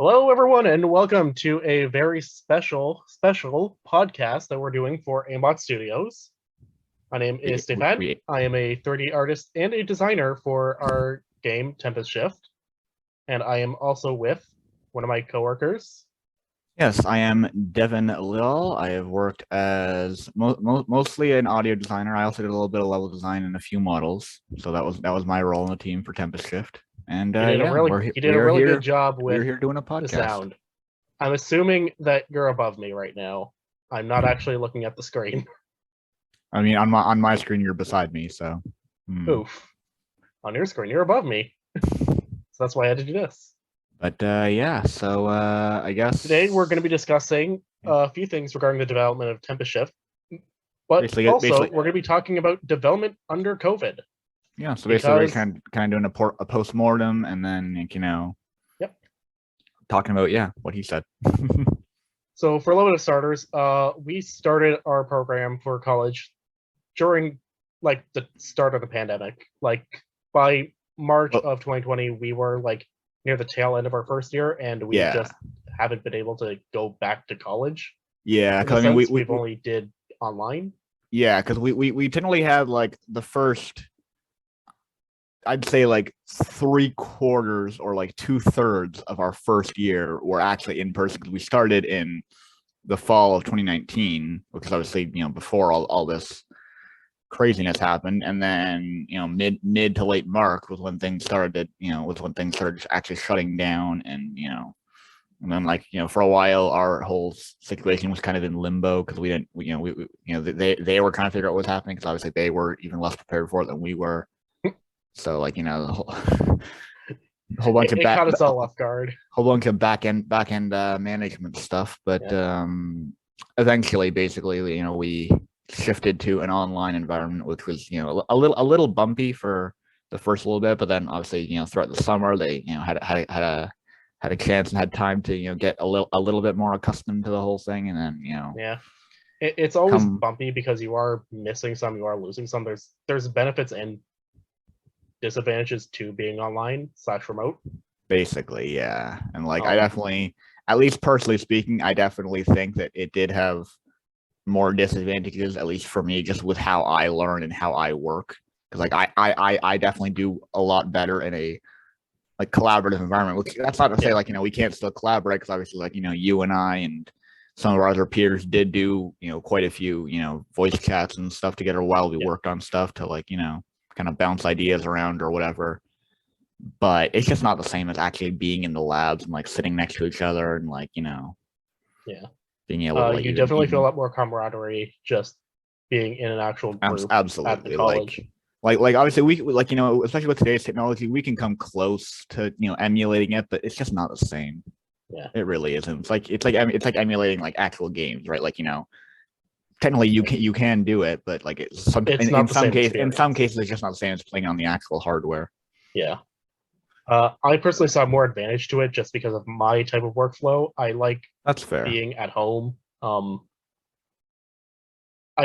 Hello, everyone, and welcome to a very special podcast that we're doing for Aimbot Studios. My name is Stéphane. I am a 3D artist and a designer for our game Tempus Shift, and I am also with one of my coworkers. Yes, I am Devon Lill. I have worked as mostly an audio designer. I also did a little bit of level design and a few models. So that was my role in the team for Tempus Shift. And You did a really good job with we're here doing a podcast. The sound. I'm assuming that you're above me right now. I'm not actually looking at the screen. I mean, on my screen, you're beside me, so. Oof. On your screen, you're above me. So that's why I had to do this. But yeah, so I guess today we're going to be discussing a few things regarding the development of Tempus Shift, but we're going to be talking about development under COVID. Yeah, so basically we're kind of doing a postmortem, and then talking about what he said. So for a little bit of starters, we started our program for college during like the start of the pandemic. Like by March of 2020, we were like near the tail end of our first year, and we just haven't been able to go back to college. Yeah, because I mean we've only did online. Yeah, because we generally had like the first, I'd say like 3/4 or like 2/3 of our first year were actually in person, because we started in the fall of 2019, because obviously before all this craziness happened, and then mid to late March was when things started actually shutting down, and and then for a while our whole situation was kind of in limbo, because we didn't they were trying to figure out what was happening, because obviously they were even less prepared for it than we were. So the whole bunch of caught us all off guard. Whole bunch of back end management stuff, but eventually, basically, we shifted to an online environment, which was a little bumpy for the first little bit, but then obviously throughout the summer they had a chance and had time to get a little bit more accustomed to the whole thing, and then it's always bumpy because you are missing some, you are losing some. There's benefits and disadvantages to being online / remote. Basically, yeah. And I definitely, at least personally speaking, I definitely think that it did have more disadvantages, at least for me, just with how I learn and how I work. Because I definitely do a lot better in a collaborative environment. Which, that's not to say we can't still collaborate, because obviously you and I and some of our other peers did do quite a few voice chats and stuff together while we worked on stuff to kind of bounce ideas around or whatever. But it's just not the same as actually being in the labs and sitting next to each other and being able to you definitely feel a lot more camaraderie just being in an actual group. Absolutely. At the college. Obviously we especially with today's technology, we can come close to emulating it, but it's just not the same. Yeah, it really isn't. It's like emulating actual games, right? Technically you can do it, but in some cases it's just not the same as playing on the actual hardware. Yeah. I personally saw more advantage to it just because of my type of workflow. I like that's fair being at home. I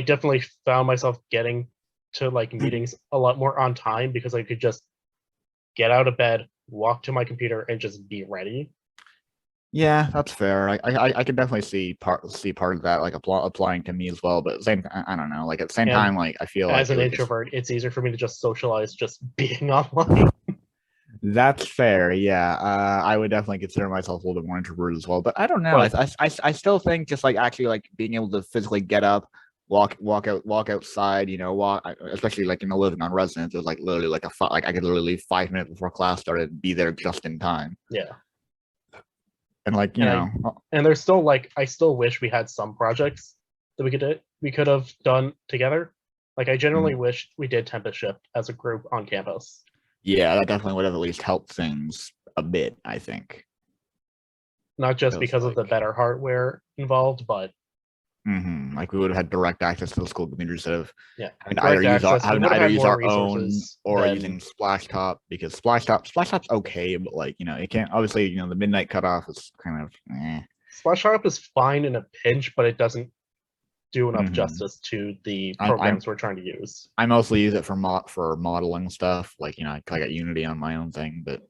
definitely found myself getting to meetings a lot more on time, because I could just get out of bed, walk to my computer, and just be ready. Yeah, that's fair. I can definitely see part of that applying to me as well. But same, I don't know. At the same time, I feel as an introvert, it's easier for me to just socialize just being online. That's fair. Yeah, I would definitely consider myself a little bit more introverted as well. But I don't know. I still think just actually being able to physically get up, walk outside. Especially living on residence. It was literally I could literally leave 5 minutes before class started and be there just in time. Yeah. And and there's still I still wish we had some projects that we could have done together. I generally wish we did Tempus Shift as a group on campus. Yeah, that definitely would have at least helped things a bit, I think. Not just because of the better hardware involved, but we would have had direct access to the school computer instead of either use our own or using Splashtop, because Splashtop's okay, but it can't, obviously the midnight cutoff is kind of Splashtop is fine in a pinch, but it doesn't do enough justice to the programs we're trying to use. I mostly use it for modeling stuff, I got Unity on my own thing, but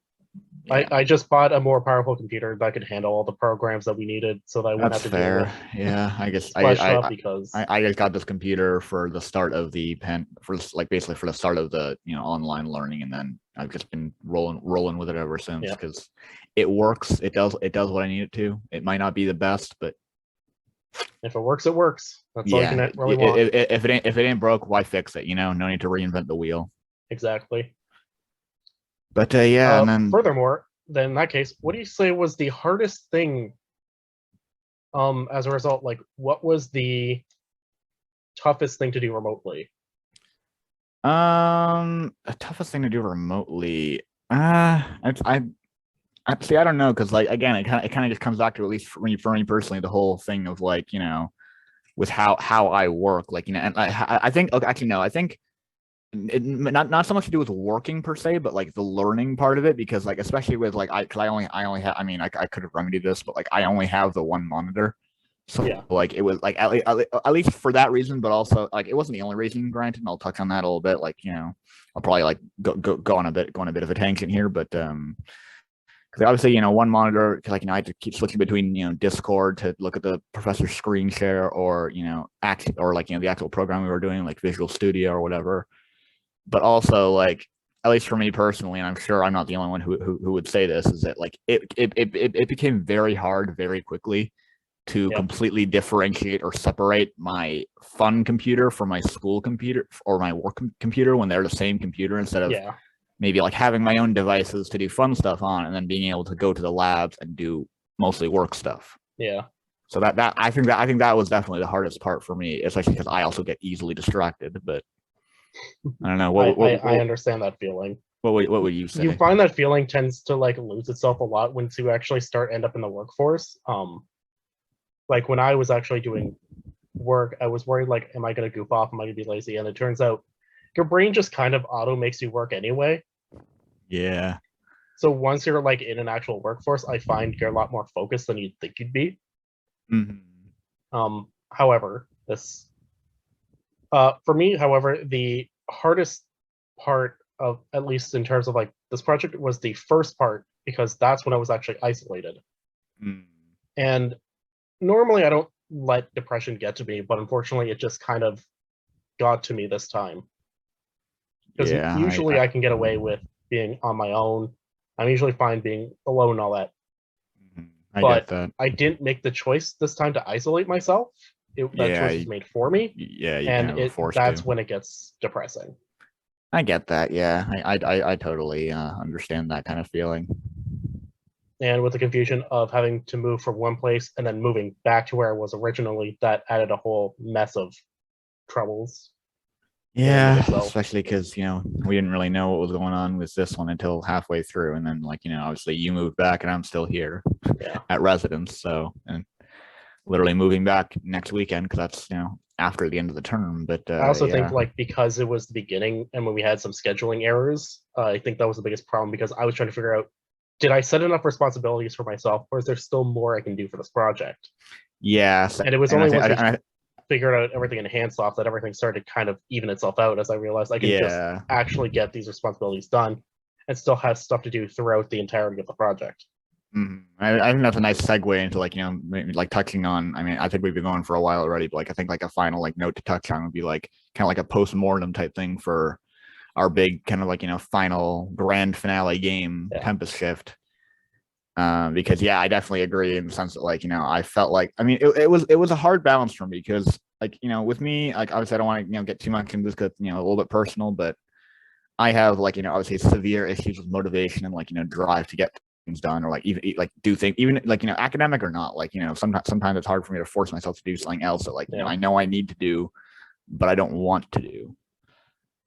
Yeah. I just bought a more powerful computer that could handle all the programs that we needed, so that I wouldn't That's have to deal fair. with Yeah, I guess splash up because I just got this computer for the start of the like basically for the start of the online learning, and then I've just been rolling with it ever since yeah, because it works. It does what I need it to. It might not be the best, but if it works, it works. That's all you yeah, can really want. if it ain't broke, why fix it? No need to reinvent the wheel. Exactly. But yeah, and then Furthermore, then in that case, what do you say was the hardest thing? As a result, like what was the toughest thing to do remotely? the toughest thing to do remotely. I see. I don't know because like again, it kind of just comes back to at least for me personally the whole thing of like with how I work like and I think okay, actually no I think not so much to do with working per se but like the learning part of it because like especially with like I only have I could have remedied this but like I only have the one monitor so Yeah, like it was like at least for that reason but also like it wasn't the only reason granted and I'll touch on that a little bit like I'll probably like go on a bit of a tangent here but because obviously, one monitor, like, I had to keep switching between, Discord to look at the professor's screen share or, or like, the actual program we were doing, like Visual Studio or whatever. But also, like, at least for me personally, and I'm sure I'm not the only one who would say this, is that like it became very hard very quickly to yep, completely differentiate or separate my fun computer from my school computer or my work computer when they're the same computer instead of yeah, maybe like having my own devices to do fun stuff on and then being able to go to the labs and do mostly work stuff. yeah. So that I think that was definitely the hardest part for me, especially because I also get easily distracted. But I don't know I understand that feeling. what would you You say? find that feeling tends to like lose itself a lot once you actually end up in the workforce. Like when I was actually doing work, I was worried like, am I gonna goof off? Am I gonna be lazy? And it turns out your brain just kind of auto makes you work anyway. Yeah. So once you're like in an actual workforce, I find you're a lot more focused than you'd think you'd be. However, this for me, however, the hardest part of at least in terms of like this project was the first part because that's when I was actually isolated. Mm. And normally I don't let depression get to me, but unfortunately it just kind of got to me this time. Because Yeah, usually I can get away with being on my own. I'm usually fine being alone and all that. I But get that. I didn't make the choice this time to isolate myself. That Yeah, choice was made for me, yeah, you kind and of were forced that's to. when it gets depressing. I get that. Yeah, I totally understand that kind of feeling. And with the confusion of having to move from one place and then moving back to where I was originally, that added a whole mess of troubles in and of Yeah, itself. especially because we didn't really know what was going on with this one until halfway through, and then like obviously you moved back and I'm still here Yeah. at residence, so and literally moving back next weekend because that's after the end of the term. But I also think yeah, like because it was the beginning and when we had some scheduling errors, I think that was the biggest problem because I was trying to figure out, did I set enough responsibilities for myself or is there still more I can do for this project? yeah, And it was and only once we figured out everything in Handsoft that everything started to kind of even itself out as I realized I can just yeah. actually get these responsibilities done and still have stuff to do throughout the entirety of the project. I think that's a nice segue into like maybe like touching on. I mean, I think we've been going for a while already, but like I think like a final like note to touch on would be like kind of like a postmortem type thing for our big kind of like final grand finale game, Yeah. Tempus Shift. Because yeah, I definitely agree in the sense that like I felt like I mean it was a hard balance for me because like with me like obviously I don't want to get too much into this because a little bit personal, but I have like obviously severe issues with motivation and like drive to get things done or like even like do things even like academic or not like sometimes it's hard for me to force myself to do something else that like I know I need to do but I don't want to do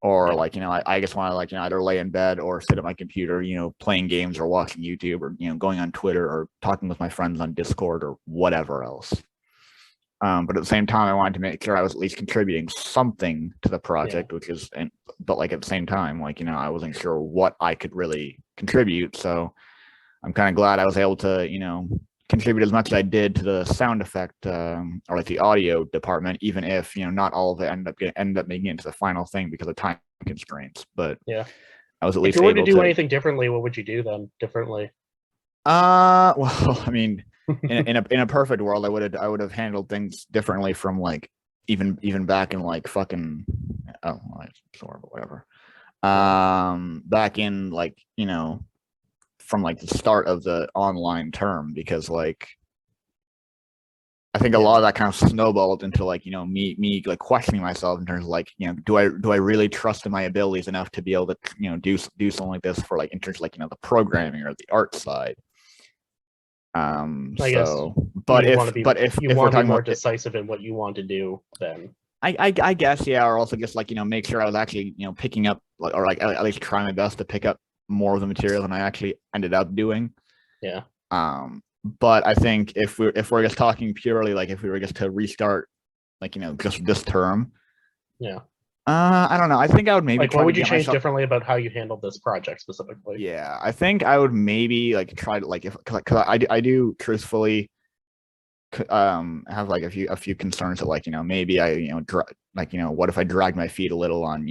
or like I just want to like either lay in bed or sit at my computer playing games or watching YouTube or going on Twitter or talking with my friends on Discord or whatever else. But at the same time I wanted to make sure I was at least contributing something to the project, which is but like at the same time like I wasn't sure what I could really contribute, so I'm kind of glad I was able to contribute as much as I did to the sound effect or like the audio department, even if not all of it ended up making it into the final thing because of time constraints. But yeah, I was at If least you were to able do to. anything differently, what would you do then differently? Well, I mean, in a perfect world, I would have handled things differently from like even back in like fucking oh, well, it's horrible, whatever. Back in like from like the start of the online term, because like I think a lot of that kind of snowballed into like me like questioning myself in terms of like do I really trust in my abilities enough to be able to do something like this for like in terms of like the programming or the art side. I guess So but you want to be if you if we're want to be talking more about decisive in what you want to do then. I guess yeah, or also just like make sure I was actually picking up like, or like at least try my best to pick up more of the material than I actually ended up doing. Yeah. But I think if we're just talking purely like if we were just to restart like just this term, Yeah. I don't know. I think I would maybe Like, try what to would you get change myself. differently about how you handled this project specifically? Yeah, I think I would maybe like try to like if because I do truthfully have like a few concerns that like maybe I like what if I dragged my feet a little on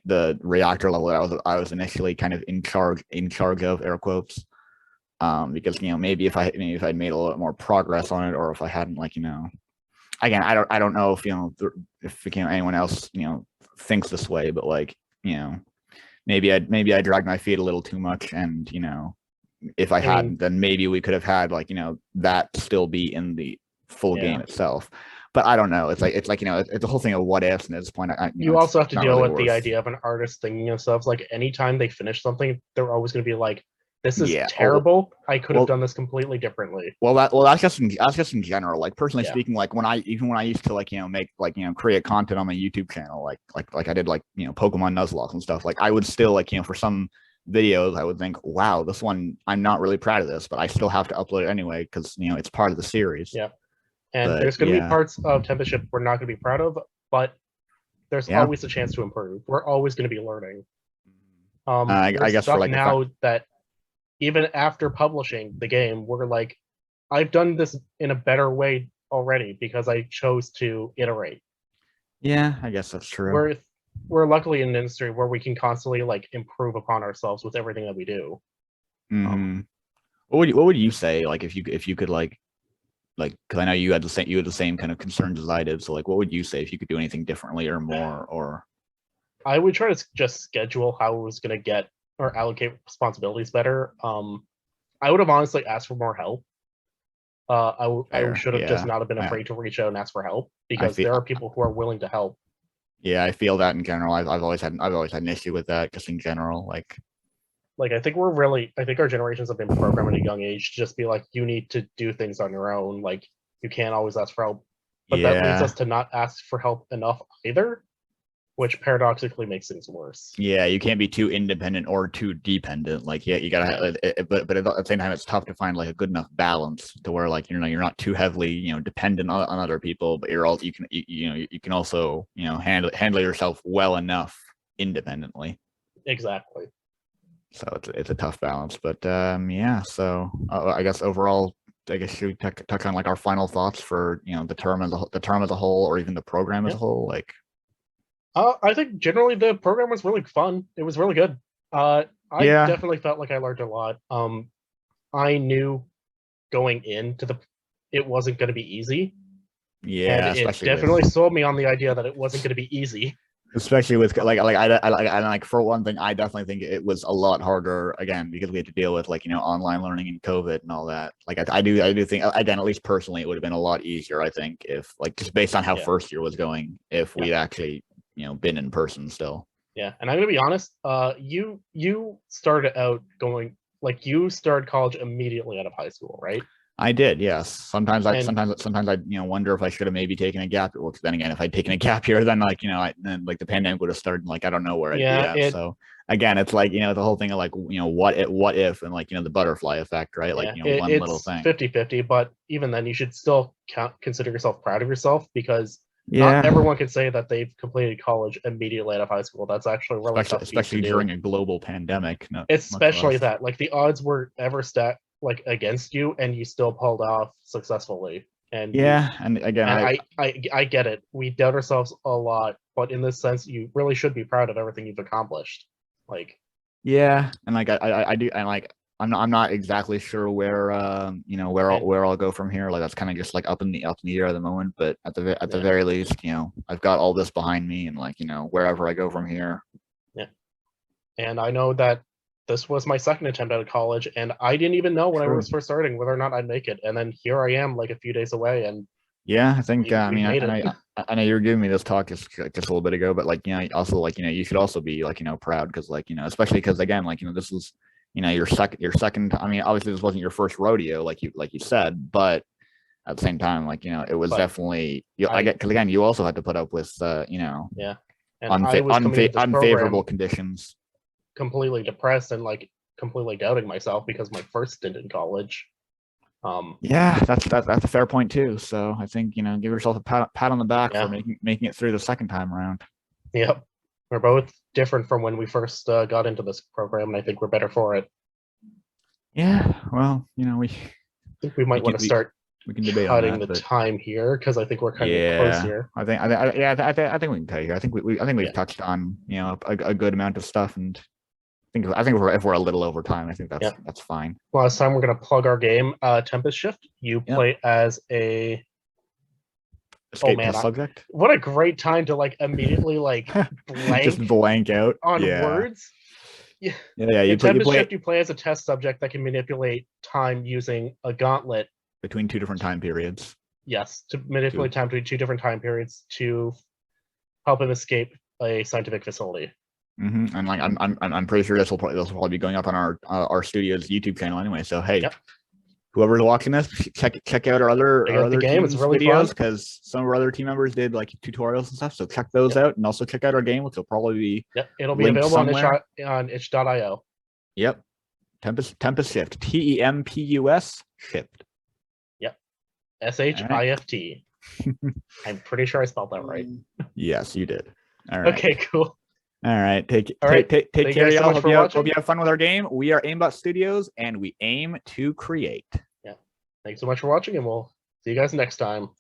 the reactor level that I was initially kind of in charge of, air quotes, because maybe if I'd made a little bit more progress on it, or if I hadn't like again I don't know if if anyone else thinks this way, but like maybe I dragged my feet a little too much, and if I hadn't, then maybe we could have had like that still be in the full game itself. But I don't know. It's like it's a whole thing of what ifs, and at this point, you also have to deal really with the idea of an artist thinking of stuff. Like anytime they finish something, they're always going to be like, "This is terrible. I could have done this completely differently." Well, that's just in general. Like personally speaking, like when I used to like make like create content on my YouTube channel, like I did like Pokemon Nuzlocke and stuff. Like I would still like for some videos I would think, wow, this one I'm not really proud of this, but I still have to upload it anyway because it's part of the series. Yeah. And there's going to be parts of Tempus Shift we're not going to be proud of, but there's always a chance to improve. We're always going to be learning. I guess for like now that even after publishing the game, we're like, I've done this in a better way already because I chose to iterate. Yeah, I guess that's true. We're luckily in an industry where we can constantly like improve upon ourselves with everything that we do. What would you say like if you could like because I know you had the same kind of concerns as I did, so like what would you say if you could do anything differently or more? Or I would try to just schedule how I was going to get or allocate responsibilities better. I would have honestly asked for more help. I should have just not have been afraid to reach out and ask for help because there are people who are willing to help. Yeah, I feel that in general. I've always had an issue with that just in general. Like I think our generations have been programmed at a young age to just be like, you need to do things on your own. Like you can't always ask for help. But that leads us to not ask for help enough either, which paradoxically makes things worse. Yeah, you can't be too independent or too dependent. Like, yeah, you gotta. But at the same time, it's tough to find like a good enough balance to where like you're not too heavily dependent on other people, but you're all you can also handle yourself well enough independently. Exactly. So it's a tough balance, but yeah. So I guess overall, I guess should we touch on like our final thoughts for the term as a whole, or even the program as a whole, like. I think generally the program was really fun. It was really good. I definitely felt like I learned a lot. I knew going into it wasn't going to be easy. Yeah, and it definitely sold me on the idea that it wasn't going to be easy. Especially with like for one thing, I definitely think it was a lot harder again because we had to deal with like online learning and COVID and all that. Like I do think again, at least personally, it would have been a lot easier. I think if like just based on how first year was going, if we'd actually been in person still. Yeah, and I'm gonna be honest. You started out going like you started college immediately out of high school, right? I did, yes. Sometimes I wonder if I should have maybe taken a gap. Well, then again, if I'd taken a gap year, then like then like the pandemic would have started. Like I don't know where I'd be at. So again, it's like the whole thing of like what if and like the butterfly effect, right? Like one little thing. 50-50, but even then, you should still consider yourself proud of yourself because not everyone can say that they've completed college immediately out of high school. That's actually really tough, especially during a global pandemic. Especially that, like the odds were ever stacked like against you, and you still pulled off successfully. And and again, I get it. We doubt ourselves a lot, but in this sense, you really should be proud of everything you've accomplished. Yeah, and like I do, and like I'm not exactly sure where you know where I'll go from here. Like that's kind of just like up in the air at the moment. But at the very least, you know, I've got all this behind me, and like, you know, wherever I go from here. Yeah, and I know that this was my second attempt at college, and I didn't even know when I was first starting whether or not I'd make it. And then here I am, like a few days away, and yeah, I think I mean made I know you were giving me this talk just a little bit ago, but like, you know, also like, you know, you should also be like, you know, proud because like, you know, especially because again, like, you know, this was, you know, your second. I mean, obviously this wasn't your first rodeo, like you said, but at the same time, like, you know, it was definitely I get because again, you also had to put up with you know, and I was unfavorable conditions, completely depressed and like completely doubting myself because my first stint in college. Yeah, that's a fair point too. So I think, you know, give yourself a pat on the back for making it through the second time around. Yep, we're both different from when we first got into this program, and I think we're better for it. Yeah, well, you know, I think we might want to start. We can debate cutting on that, the time here because I think we're kind of close here. I think we can cut here. I think we've touched on, you know, a good amount of stuff, and I think if we're a little over time, I think that's fine. Last time we're gonna plug our game, Tempus Shift. You play as a escape subject. What a great time to like immediately like blank just blank out on words. Yeah. You play as a test subject that can manipulate time using a gauntlet between two different time periods. Yes, to manipulate time between two different time periods to help him escape a scientific facility. And like I'm pretty sure this will probably be going up on our studio's YouTube channel anyway. So hey, whoever's watching this, check out our other game. It's really videos because some of our other team members did like tutorials and stuff. So check those out, and also check out our game, which will probably be it'll be available on itch.io. Yep, Tempus Shift, TEMPUS Shift. Yep, SHIFT. I'm pretty sure I spelled that right. Yes, you did. All right. Okay, cool. All right, take care, y'all. Hope you have fun with our game. We are Aimbot Studios, and we aim to create. Yeah, thanks so much for watching, and we'll see you guys next time.